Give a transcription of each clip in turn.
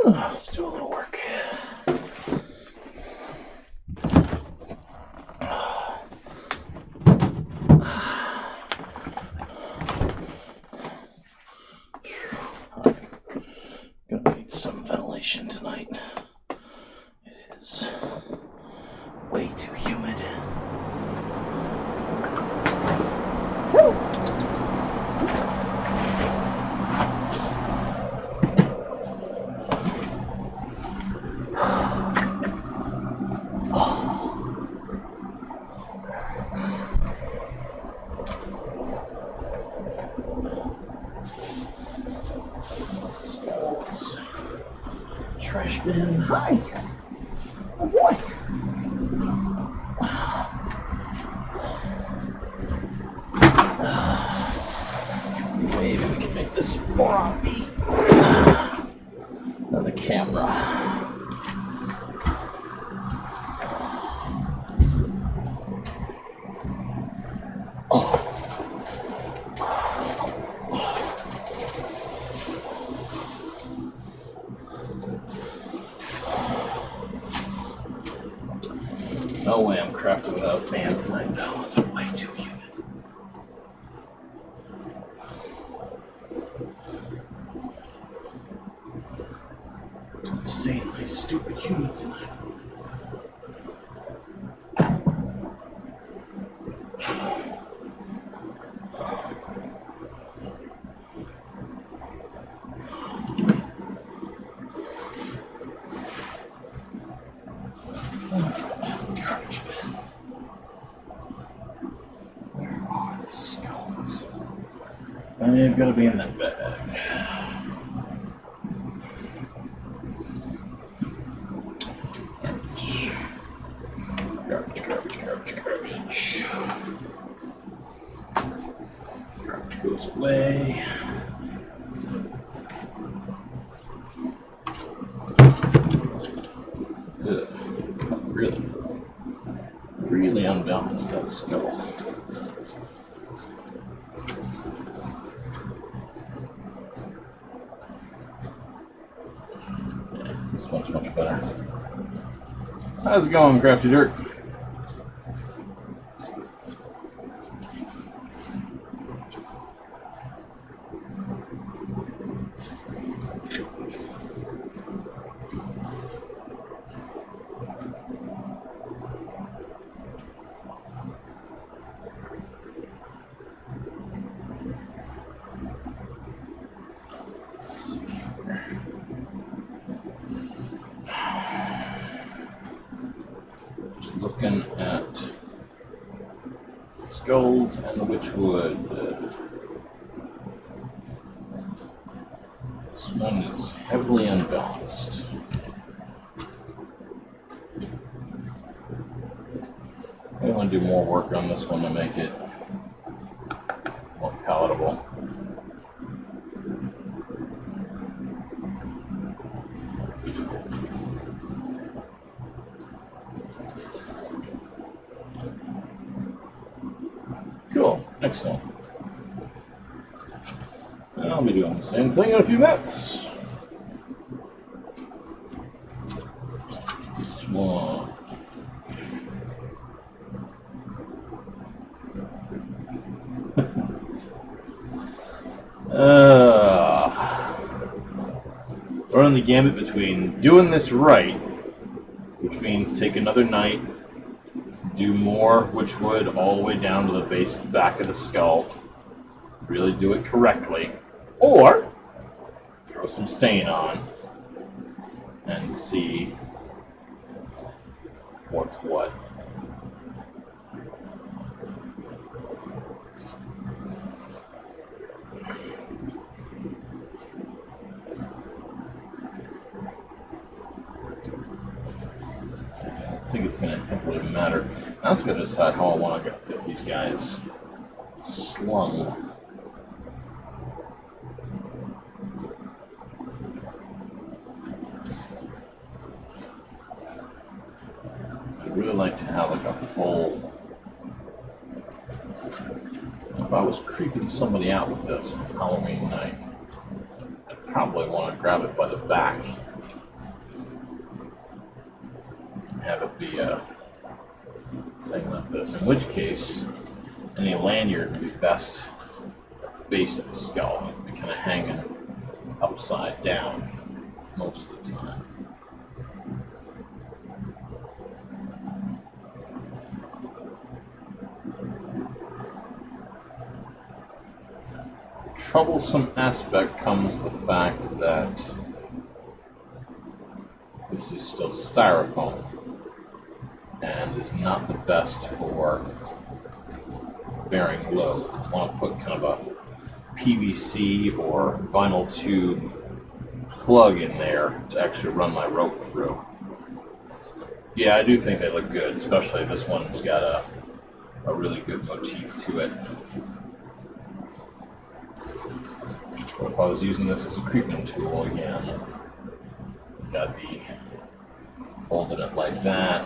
Let's do a little work. Gonna need some ventilation tonight. It is way too humid. Trash bin. Hi. Oh boy. Maybe we can make this more on me than the camera. No way I'm crafting without a fan tonight, though. It's way too humid. Insanely stupid humid tonight. Garbage bin. Where are the skulls? They've got to be in that bag. Garbage, garbage, garbage, garbage. Garbage goes away. Ugh. Really unbalanced, that skull. Yeah, this one's much better. How's it going, Crafty Dirt? Just looking at skulls and Wytchwood. This one is heavily unbalanced. I want to do more work on this one to make it more palatable. Cool, excellent. And I'll be doing the same thing in a few minutes. This one. Running the gambit between doing this right, which means take another night, do more Wytchwood all the way down to the base back of the skull, really do it correctly, or throw some stain on and see what's what. I think it's going to really matter. Now it's going to decide how I want to get these guys slung. I'd really like to have like a full... If I was creeping somebody out with this Halloween night, I'd probably want to grab it by the back have it be a thing like this. In which case, any lanyard would be best at the base of the skull. It'd be kind of hanging upside down most of the time. The troublesome aspect comes the fact that this is still styrofoam and is not the best for bearing loads. I want to put kind of a PVC or vinyl tube plug in there to actually run my rope through. Yeah, I do think they look good, especially this one's got a really good motif to it. But if I was using this as a creeping tool again, gotta be holding it like that.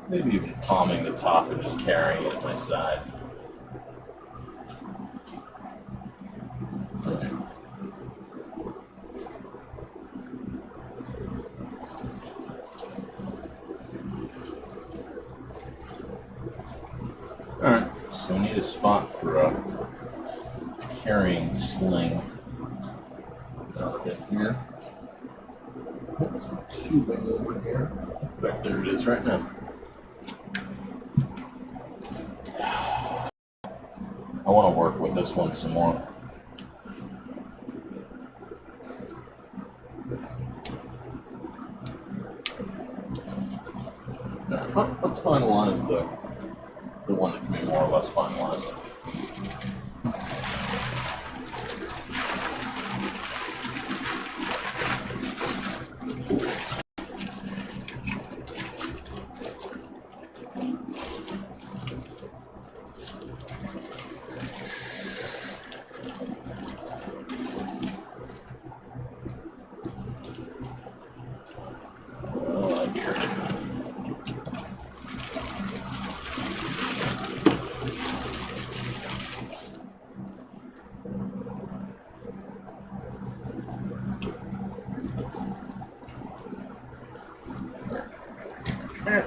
Maybe even palming the top and just carrying it at my side. Right. Alright, so we need a spot for a carrying sling. Right here. Put some tubing over here. Right there it is right now. I want to work with this one some more. Now, let's finalize the one that can be more or less finalized. There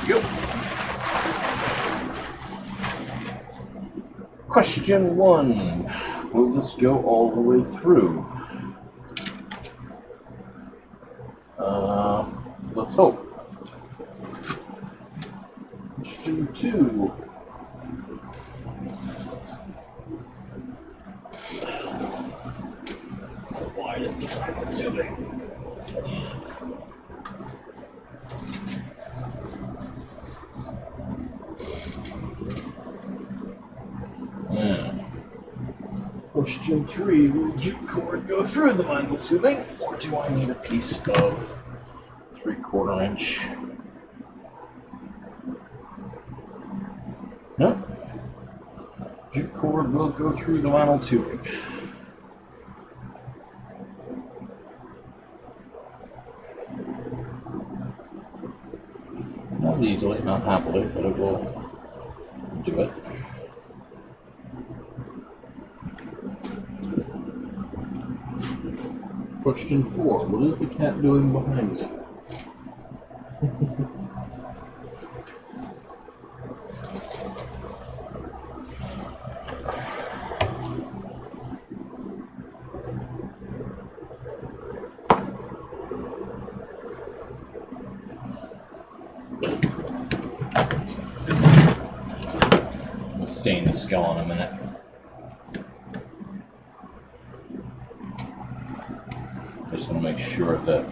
you go. Question 1. Will this go all the way through? Let's hope. Question 2. Why is this not tubing? Question 3, will jute cord go through the vinyl tubing, or do I need a piece of 3/4 inch? No. Jute cord will go through the vinyl tubing. Not easily, not happily, but it will do it. Question 4. What is the cat doing behind me? We'll stain the skull in a minute. I just want to make sure that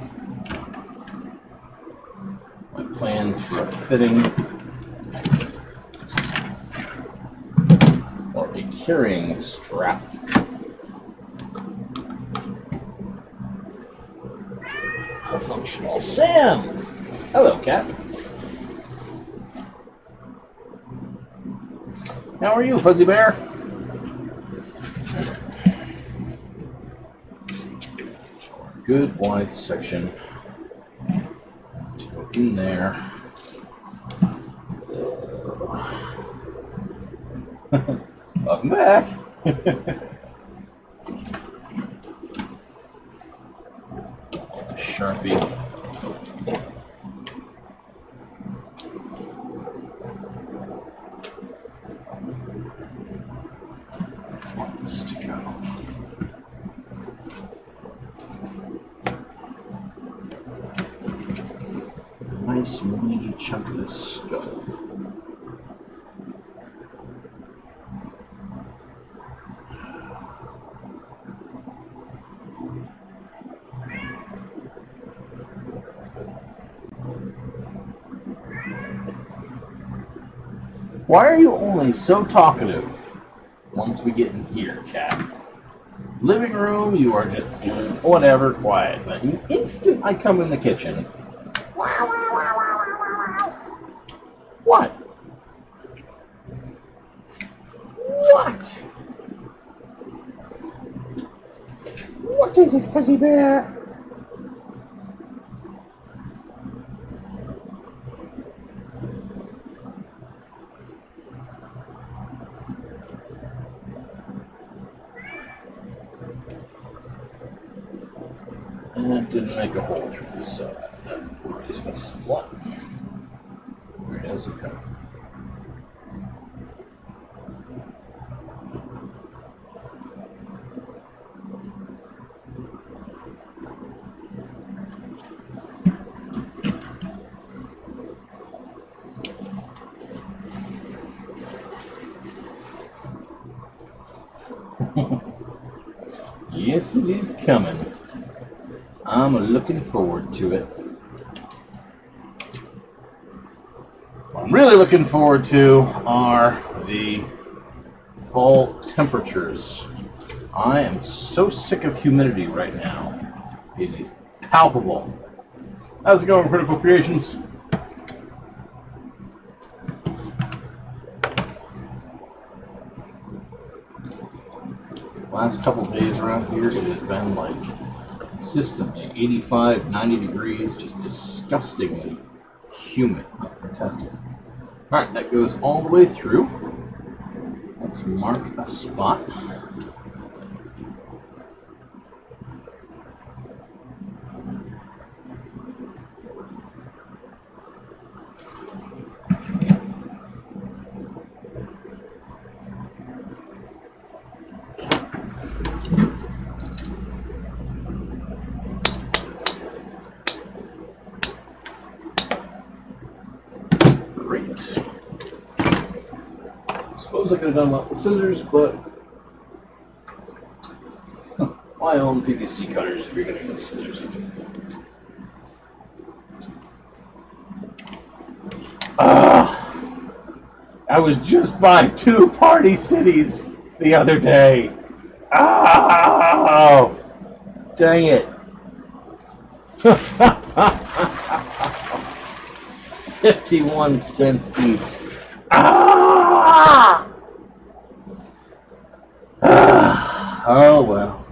my plans for a fitting or a carrying strap are functional. Sam! Hello, cat. How are you, Fuzzy Bear? Good wide section to go in there. Welcome back. Sharpie. Wants to go. Nice meaty chunk of the skull. Why are you only so talkative once we get in here, cat? Living room, you are just whatever, quiet. But the instant I come in the kitchen, what? What? What is it, Fuzzy Bear? And that didn't make a hole through the side. That worries me somewhat. Where does it come? Yes, it is coming. I'm looking forward to it. What I'm really looking forward to are the fall temperatures. I am so sick of humidity right now. It is palpable. How's it going, Critical Creations? Last couple days around here, it has been like consistently 85, 90 degrees, just disgustingly humid. Fantastic. Alright, that goes all the way through. Let's mark a spot. Suppose I could have done that with scissors, but why own PVC cutters if you're going to use scissors? I was just by 2 Party Cities the other day. Oh, dang it. 51 cents each. Oh well.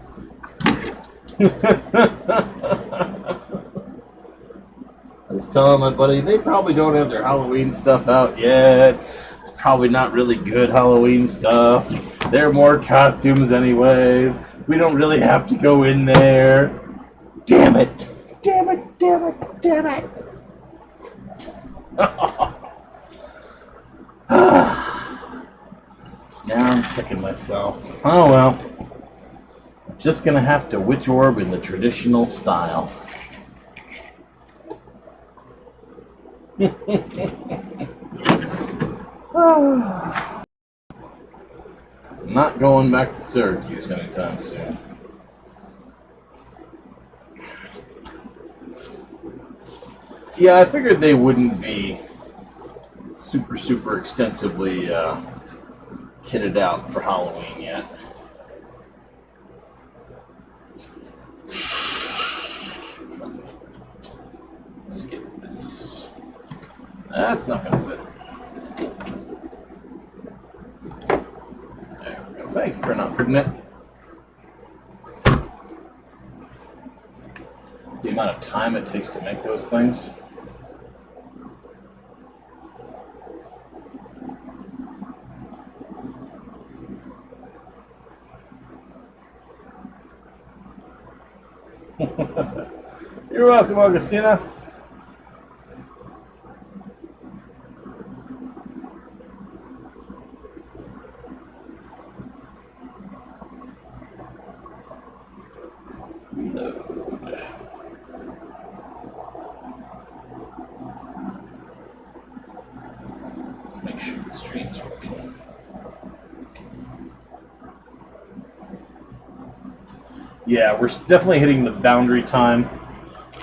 I was telling my buddy, they probably don't have their Halloween stuff out yet. It's probably not really good Halloween stuff. They're more costumes anyways. We don't really have to go in there. Damn it. Damn it, damn it, damn it. Now I'm kicking myself. Oh well. I'm just gonna have to witch orb in the traditional style. I'm not going back to Syracuse anytime soon. Yeah, I figured they wouldn't be super extensively kitted out for Halloween yet. Let's get this. That's not going to fit. There we go. Thank you for not fitting it. The amount of time it takes to make those things. You're welcome, Augustina. Let's make sure the stream's working. Yeah, we're definitely hitting the boundary time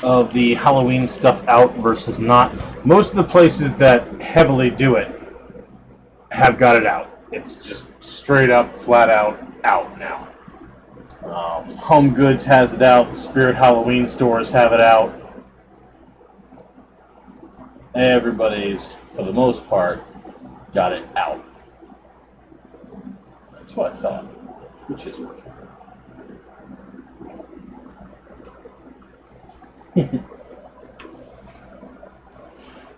of the Halloween stuff out versus not. Most of the places that heavily do it have got it out. It's just straight up, flat out now. Home Goods has it out. The Spirit Halloween stores have it out. Everybody's, for the most part, got it out. That's what I thought. Which is working.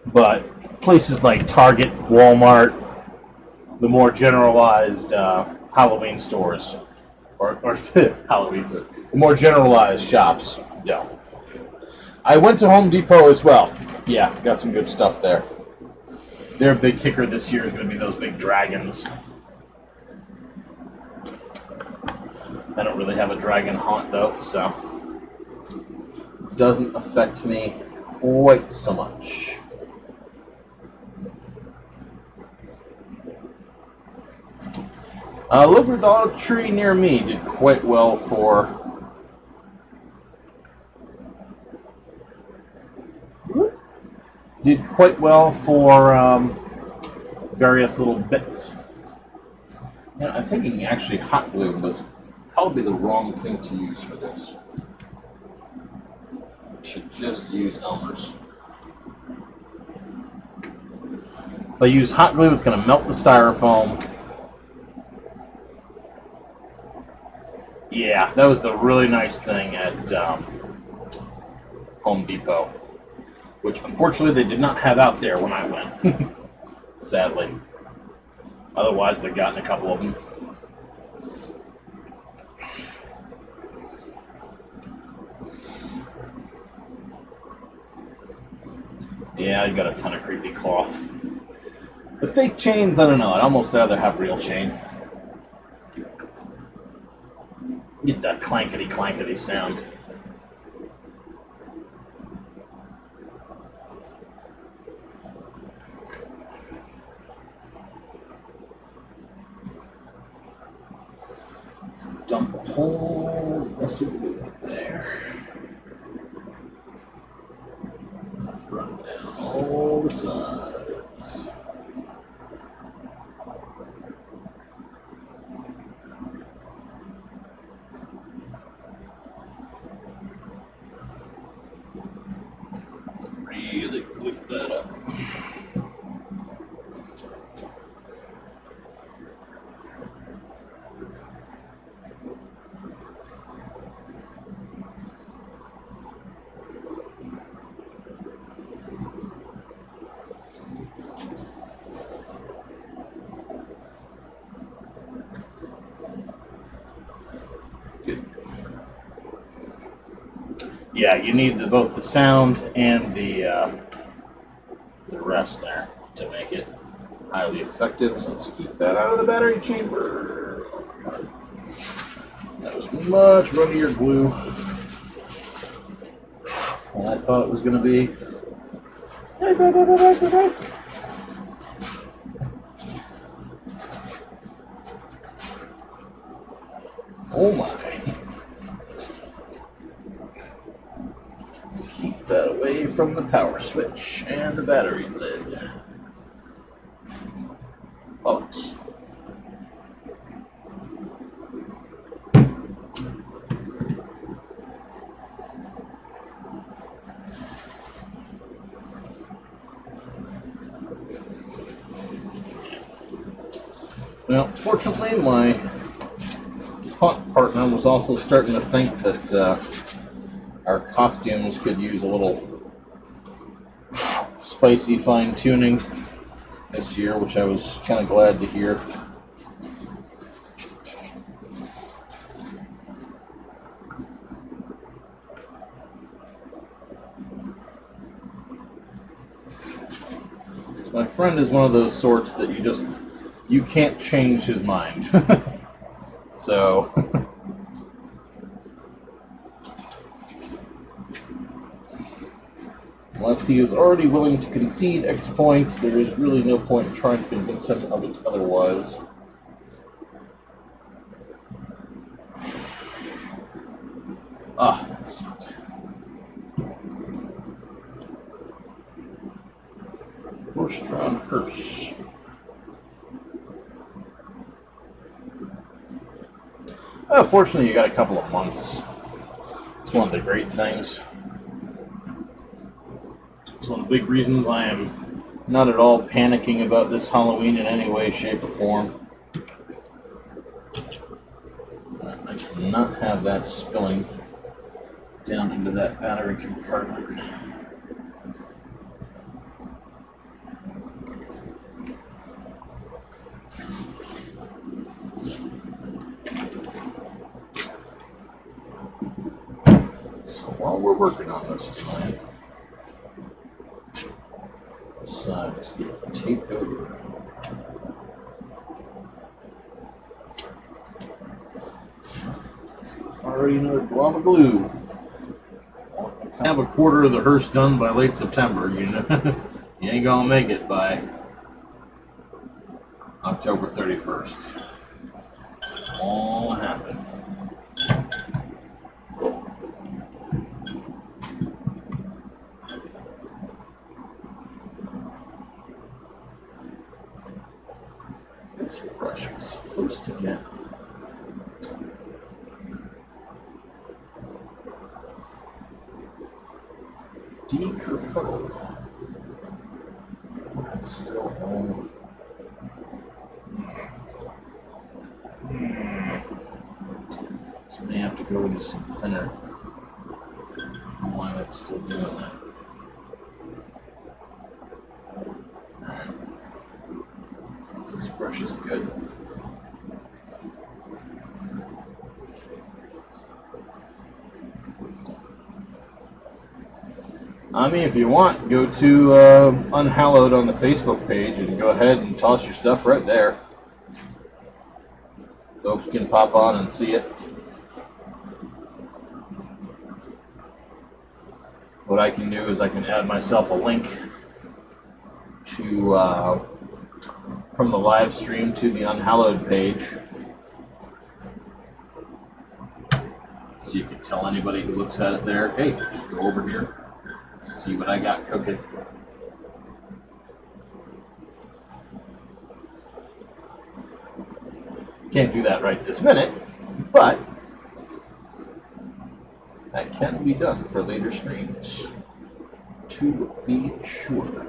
But places like Target, Walmart, the more generalized Halloween stores, or Halloween stores, the more generalized shops don't. I went to Home Depot as well. Yeah, got some good stuff there. Their big kicker this year is going to be those big dragons. I don't really have a dragon haunt though, so doesn't affect me quite so much. Local Dollar Tree near me did quite well for various little bits. You know, I'm thinking actually hot glue was probably the wrong thing to use for this. I should just use Elmer's. If I use hot glue, it's going to melt the styrofoam. Yeah, that was the really nice thing at Home Depot, which unfortunately they did not have out there when I went, sadly. Otherwise, they've gotten a couple of them. Yeah, I got a ton of creepy cloth. The fake chains, I don't know. I'd almost rather have real chain. Get that clankety sound. Dump a whole mess of glue there. Run down all the sides. Really glue that up. Yeah, you need both the sound and the rest there to make it highly effective. Let's keep that out of the battery chamber. That was much runnier glue than I thought it was going to be. Oh my. Keep that away from the power switch and the battery lid. Bollocks. Well, fortunately, my haunt partner was also starting to think that our costumes could use a little spicy fine-tuning this year, which I was kind of glad to hear. friend is one of those sorts that you can't change his mind. So, unless he is already willing to concede X points, there is really no point in trying to convince him of it otherwise. Ah, that sucked. Horse-drawn hearse. Fortunately, you got a couple of months. It's one of the great things. It's one of the big reasons I am not at all panicking about this Halloween in any way, shape, or form. I cannot have that spilling down into that battery compartment. So while we're working on this tonight, this side is getting taped over. Already another blob of glue. I have a quarter of the hearse done by late September, you know. You ain't gonna make it by October 31st. Just won't happen. This brush was supposed to get dekerfuffled. That's still home. So may have to go into some thinner. I don't know why that's still doing that. Alright. This brush is good. I mean, if you want, go to Unhallowed on the Facebook page and go ahead and toss your stuff right there. Folks can pop on and see it. What I can do is I can add myself a link to from the live stream to the Unhallowed page, so you can tell anybody who looks at it there, hey, just go over here. See what I got cooking. Can't do that right this minute, but that can be done for later streams, to be sure.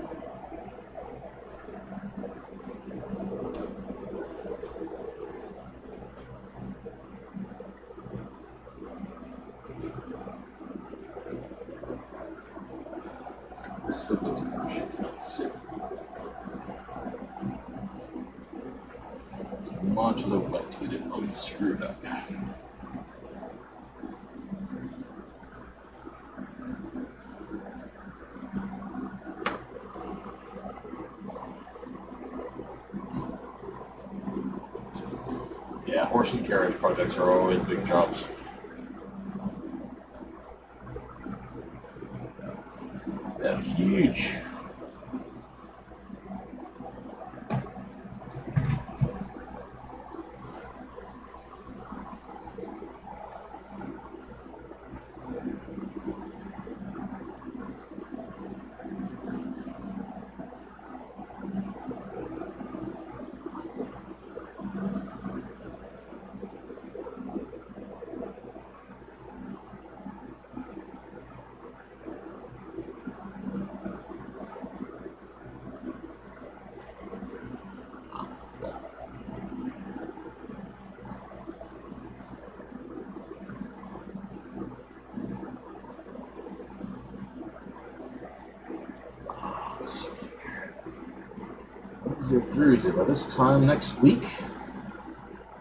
Still doing it. She's not sick. As much as I would like to get it unscrewed up. Yeah, horse and carriage projects are always big jobs. They're huge. Wednesday or Thursday. By this time next week,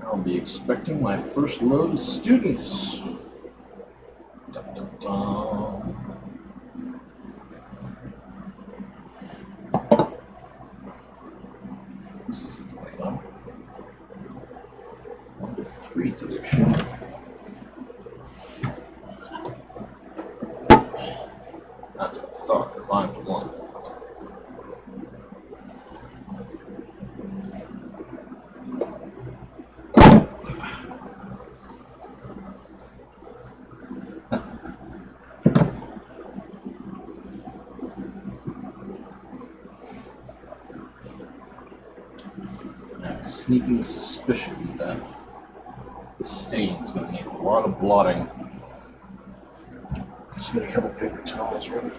I'll be expecting my first load of students. Dun, dun, dun. 3 dilution. That's what I thought. 5 to 1. Sneaking suspicion that the stain's going to need a lot of blotting. Just get a couple paper towels ready.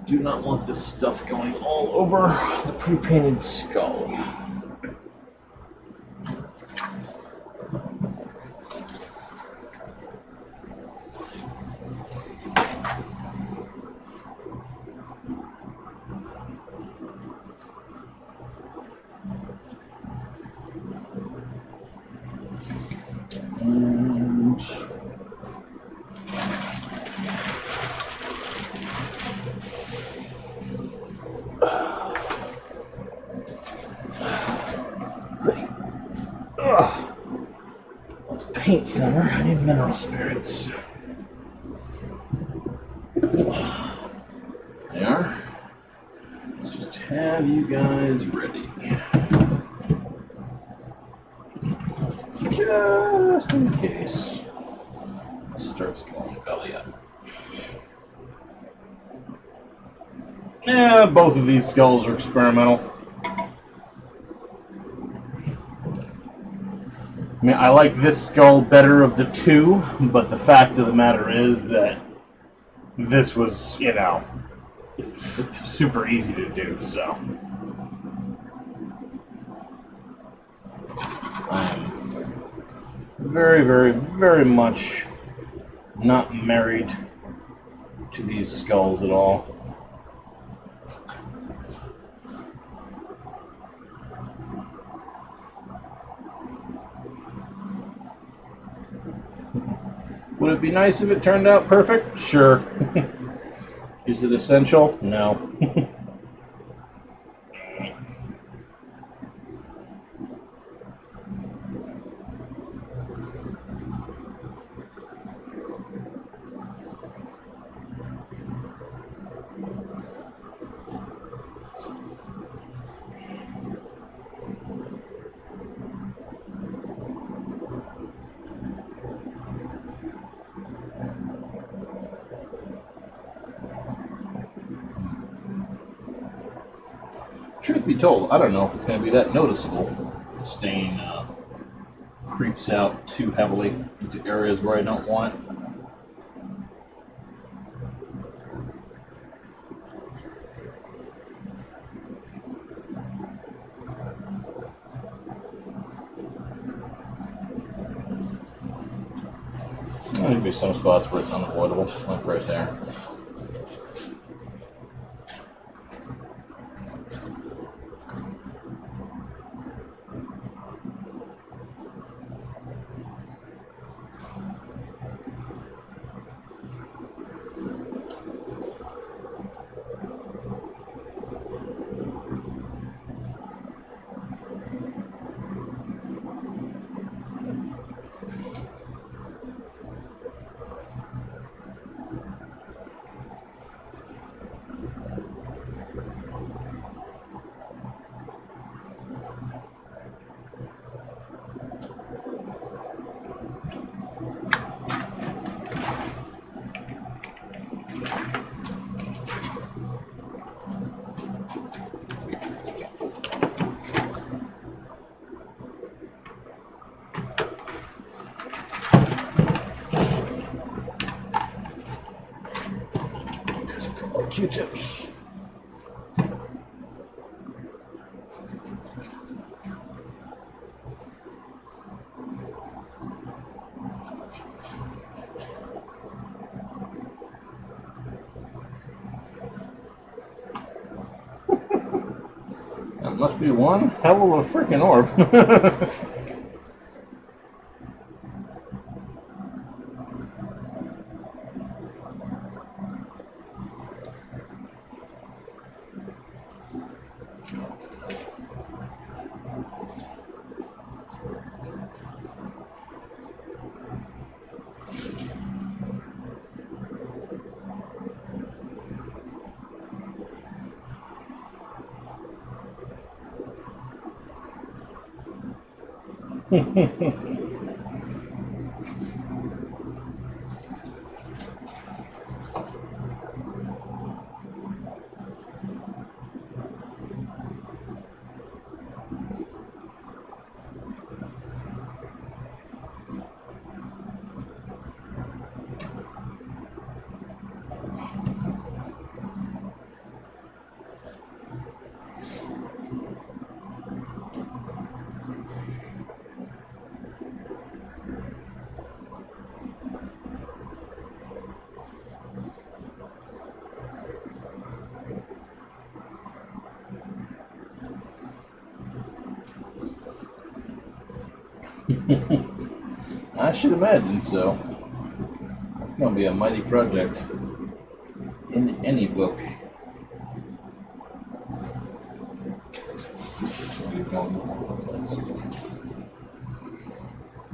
Do not want this stuff going all over the pre-painted skull. Let's paint thinner. I need mineral spirits. They are. Let's just have you guys ready. Just in case it starts going belly up. Yeah, both of these skulls are experimental. I mean, I like this skull better of the two, but the fact of the matter is that this was, you know, super easy to do, so. I'm very, very, very much not married to these skulls at all. Would it be nice if it turned out perfect? Sure. Is it essential? No. Truth be told, I don't know if it's going to be that noticeable if the stain creeps out too heavily into areas where I don't want it. There's going to be some spots where it's unavoidable, like right there. Q-tips. That must be one hell of a freaking orb. I should imagine so. It's going to be a mighty project in any book.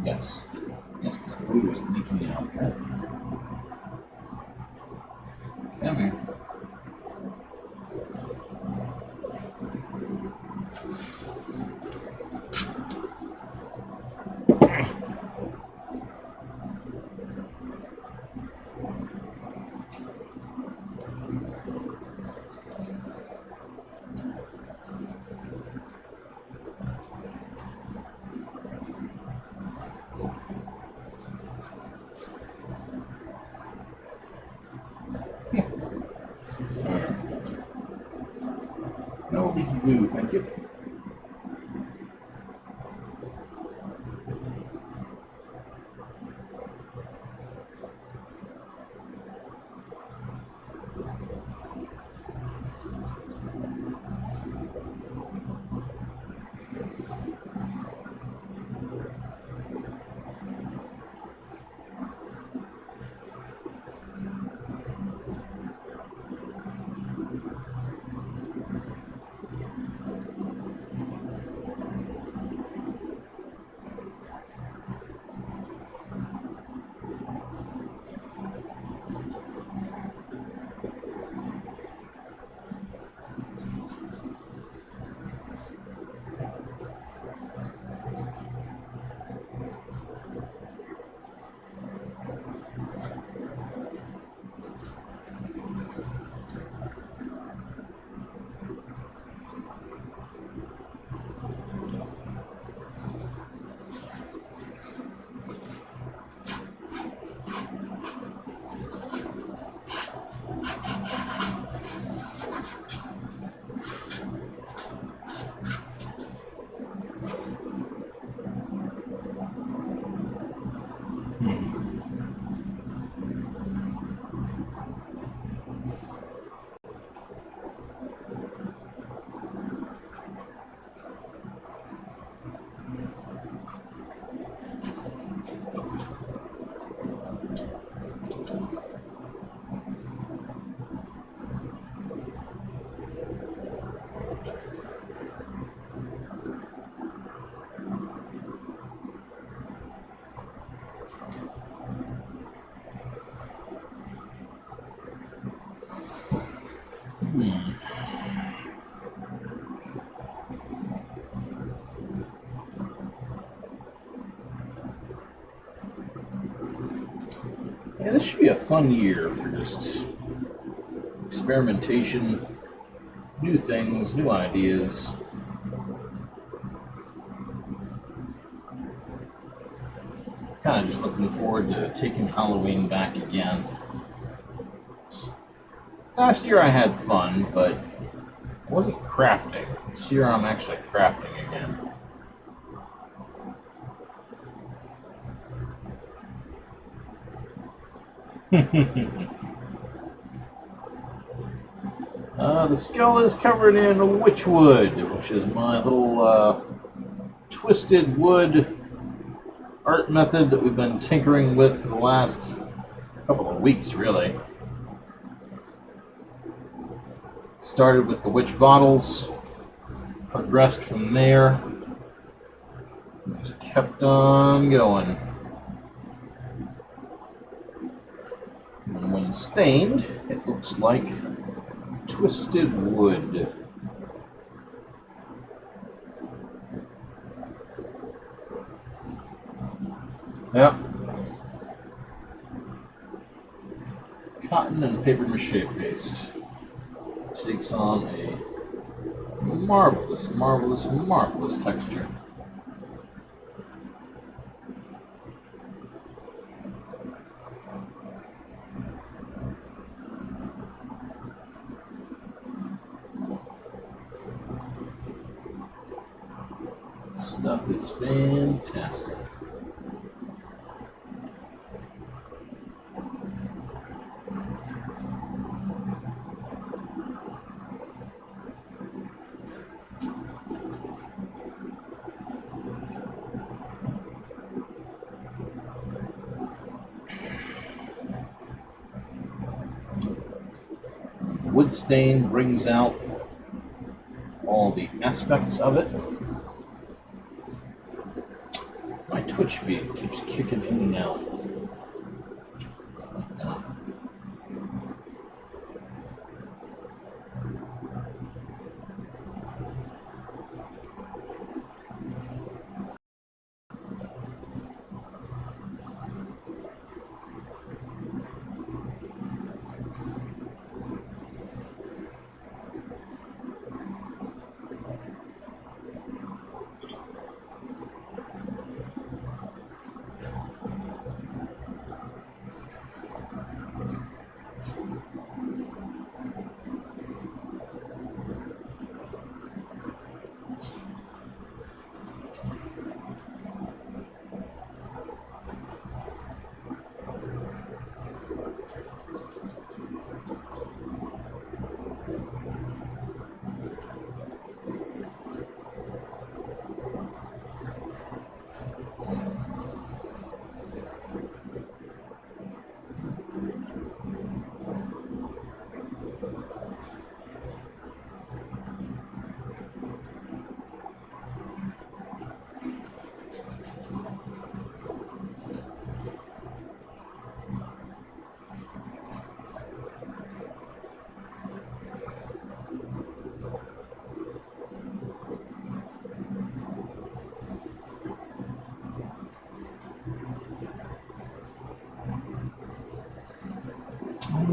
Yes. Yes, this blue is leaking out. Come here. No leaky glue, thank you. Yeah, this should be a fun year for just experimentation, new things, new ideas. Kind of just looking forward to taking Halloween back again. Last year I had fun, but I wasn't crafting. This year I'm actually crafting again. The skull is covered in Wytchwood, which is my little twisted wood art method that we've been tinkering with for the last couple of weeks, really. Started with the witch bottles, progressed from there, just kept on going. And when stained, it looks like twisted wood. Yep. Cotton and paper mache paste takes on a marvelous, marvelous, marvelous texture. Stuff is fantastic. Wood stain brings out all the aspects of it. My Twitch feed keeps kicking in and out.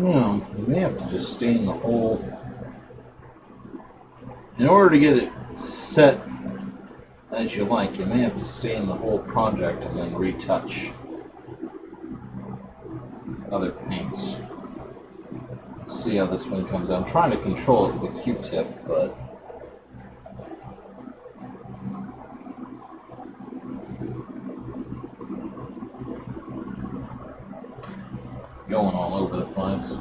Yeah, you may have to just stain the whole. In order to get it set as you like, you may have to stain the whole project and then retouch with other paints. Let's see how this one comes out. I'm trying to control it with a Q-tip, but it's going all over the place.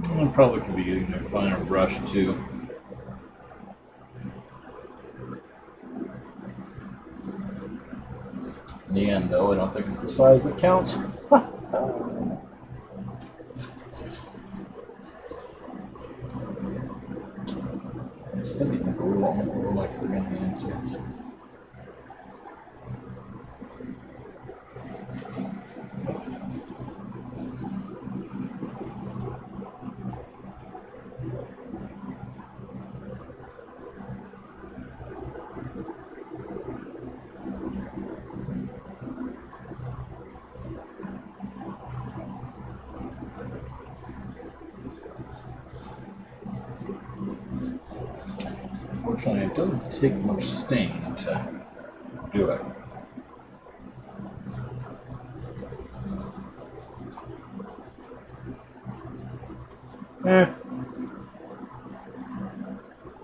I probably could be using a finer brush too. In the end, though, I don't think it's the size that counts. I still need to glue on over my friggin' hands here. Unfortunately, it doesn't take much stain to do it.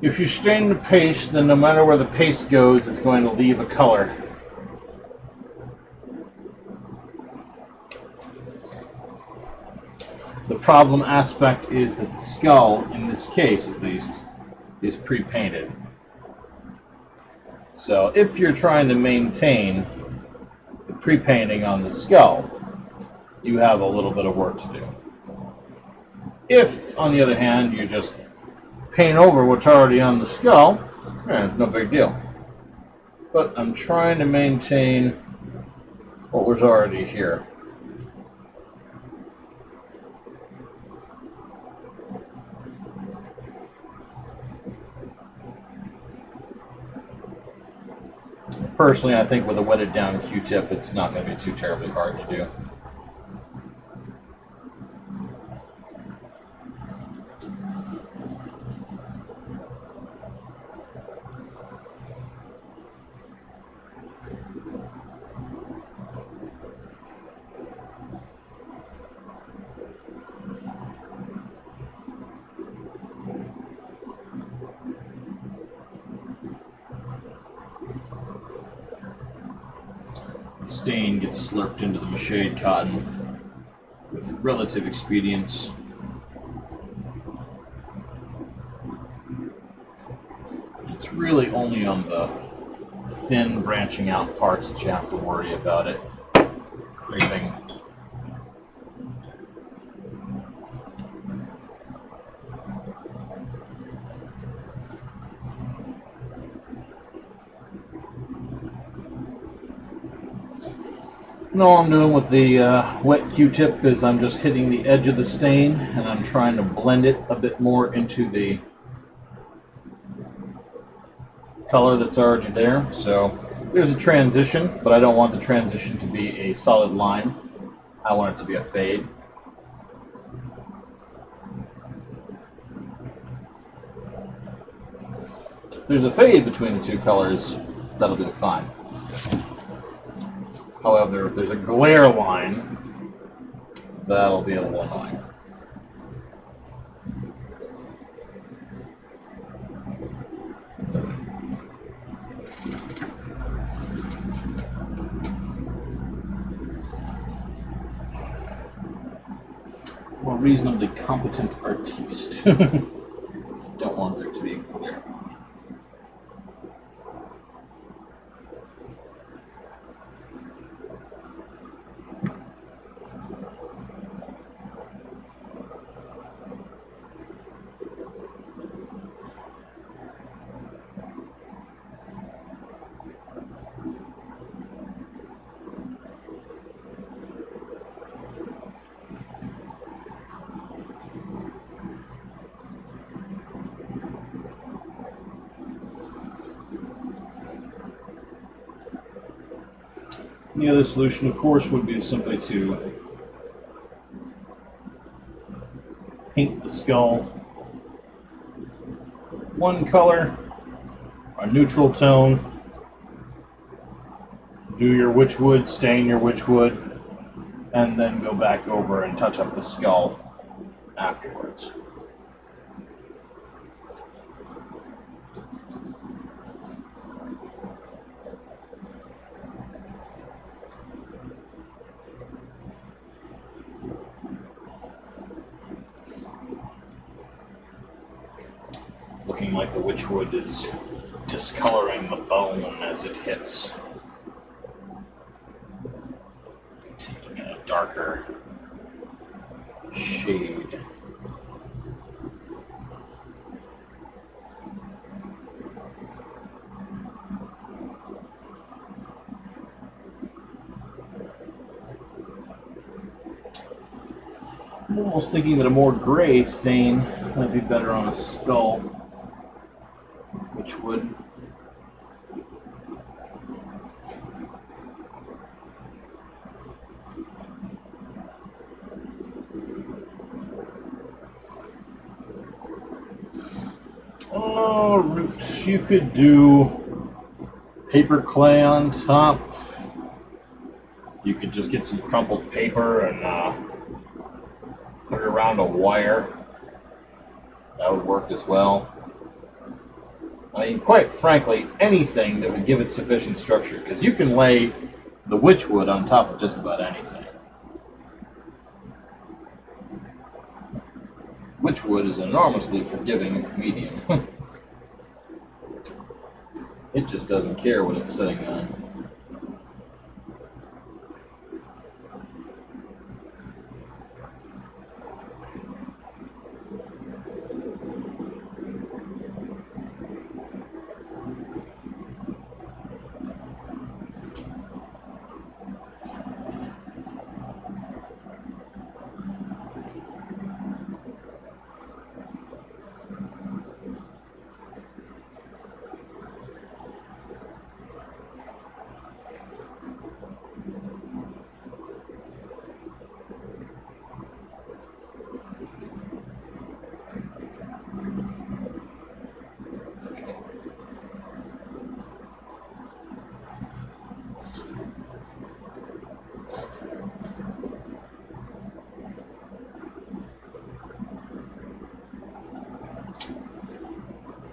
If you stain the paste, then no matter where the paste goes, it's going to leave a color. The problem aspect is that the skull, in this case at least, is pre-painted. So if you're trying to maintain the pre-painting on the skull, you have a little bit of work to do. If, on the other hand, you just paint over what's already on the skull, no big deal. But I'm trying to maintain what was already here. Personally, I think with a wetted down Q-tip, it's not going to be too terribly hard to do. Stain gets slurped into the macheted cotton with relative expedience. It's really only on the thin branching out parts that you have to worry about it creeping. And all I'm doing with the wet Q-tip is I'm just hitting the edge of the stain and I'm trying to blend it a bit more into the color that's already there. So there's a transition, but I don't want the transition to be a solid line. I want it to be a fade. If there's a fade between the two colors, that'll be fine. However, if there's a glare line, that'll be a little annoying. More reasonably competent artiste. Don't want there to be a glare line. The other solution, of course, would be simply to paint the skull one color, a neutral tone, do your Wytchwood, stain your Wytchwood, and then go back over and touch up the skull afterwards. Looking like the Wytchwood is discoloring the bone as it hits. Taking a darker shade. I'm almost thinking that a more gray stain might be better on a skull. Wytchwood. Oh, roots. You could do paper clay on top. You could just get some crumpled paper and put it around a wire. That would work as well. I mean, quite frankly, anything that would give it sufficient structure, because you can lay the Wytchwood on top of just about anything. Wytchwood is an enormously forgiving medium. It just doesn't care what it's sitting on.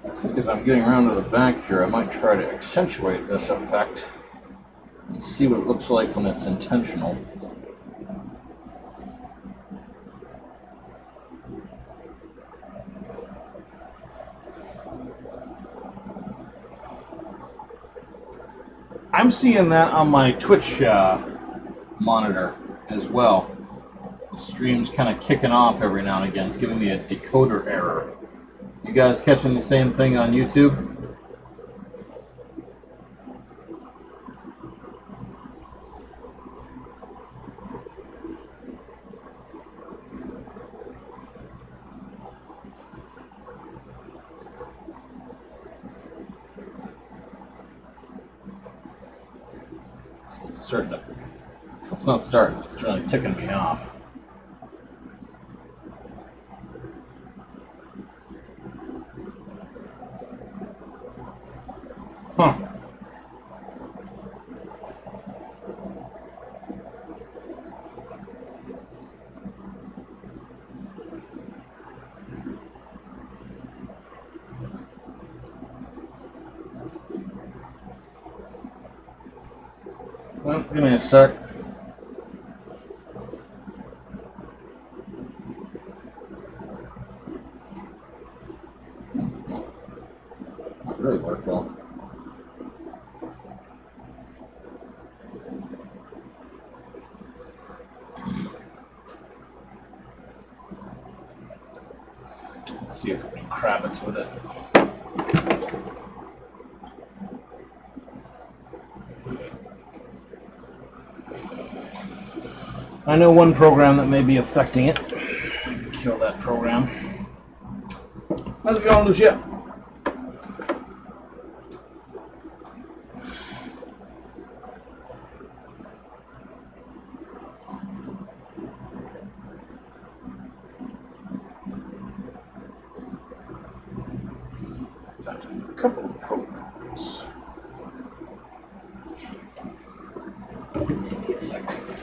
I think as I'm getting around to the back here, I might try to accentuate this effect and see what it looks like when it's intentional. I'm seeing that on my Twitch monitor as well. The stream's kind of kicking off every now and again. It's giving me a decoder error. You guys catching the same thing on YouTube? It's starting to... It's not starting. It's really ticking me off. Huh. Well, give me a sec. Not really worked well. Let's see if we can Kravitz with it. I know one program that may be affecting it. Kill that program. How's it going, Lucia? Got a couple of programs. Maybe affecting it.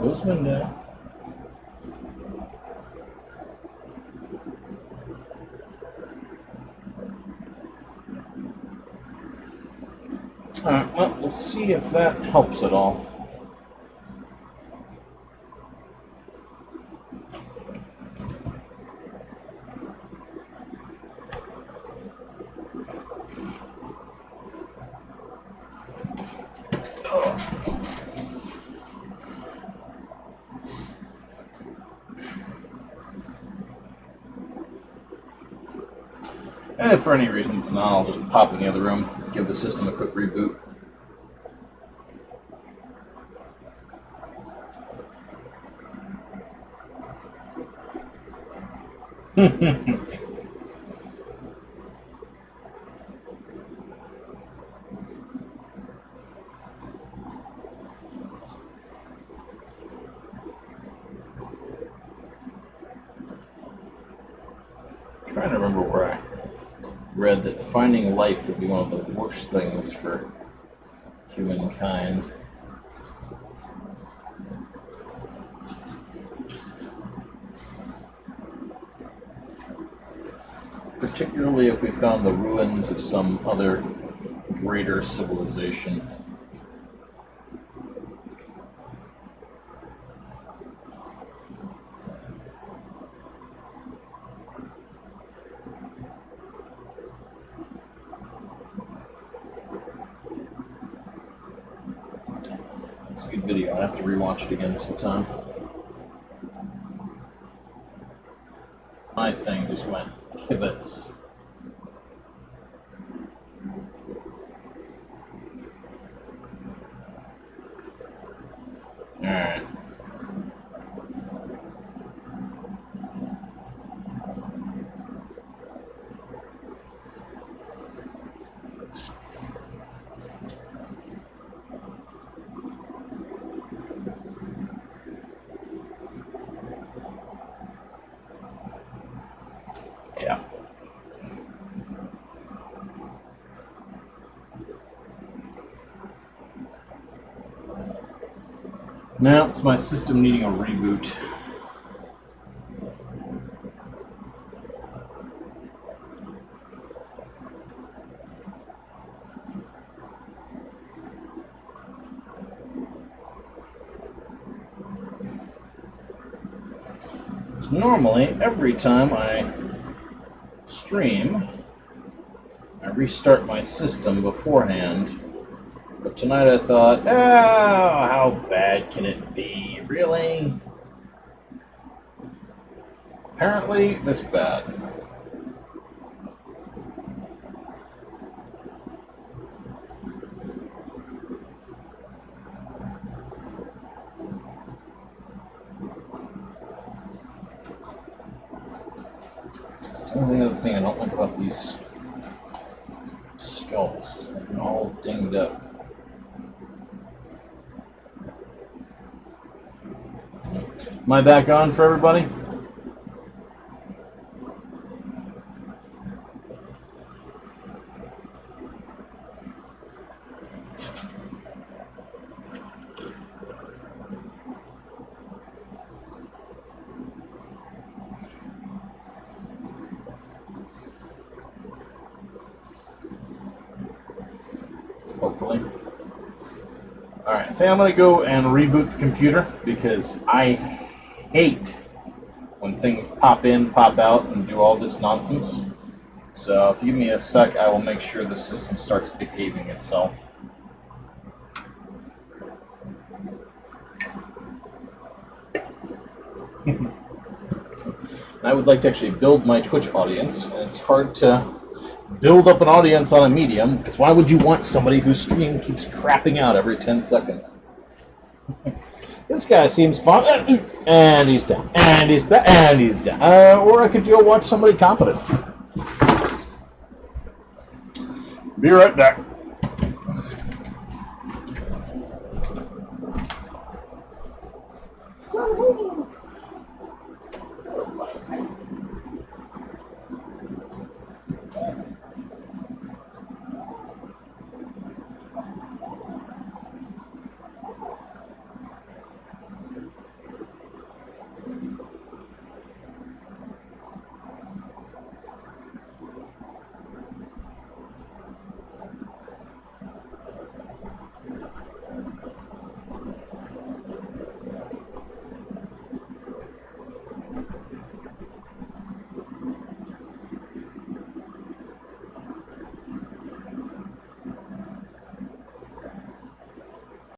Close window. Alright, well, we'll see if that helps at all. And if for any reason it's not, I'll just pop in the other room, give the system a quick reboot. Trying to remember where I read that finding life would be one of the worst things for humankind. Particularly if we found the ruins of some other greater civilization. It's a good video. I have to rewatch it again sometime. My thing just went kibitz. Alright. Yeah. Now it's my system needing a reboot. So normally, every time I stream, I restart my system beforehand. But tonight I thought, oh, how bad can it be? Really? Apparently, this bad. It's the only other thing I don't like about these skulls. They're all dinged up. Am I back on for everybody? Hopefully. Alright, I think I'm going to go and reboot the computer because I hate when things pop in, pop out, and do all this nonsense. So if you give me a sec, I will make sure the system starts behaving itself. I would like to actually build my Twitch audience, and it's hard to build up an audience on a medium, because why would you want somebody whose stream keeps crapping out every 10 seconds? This guy seems fun, and he's down, and he's back, and he's down. Or I could go watch somebody competent. Be right back.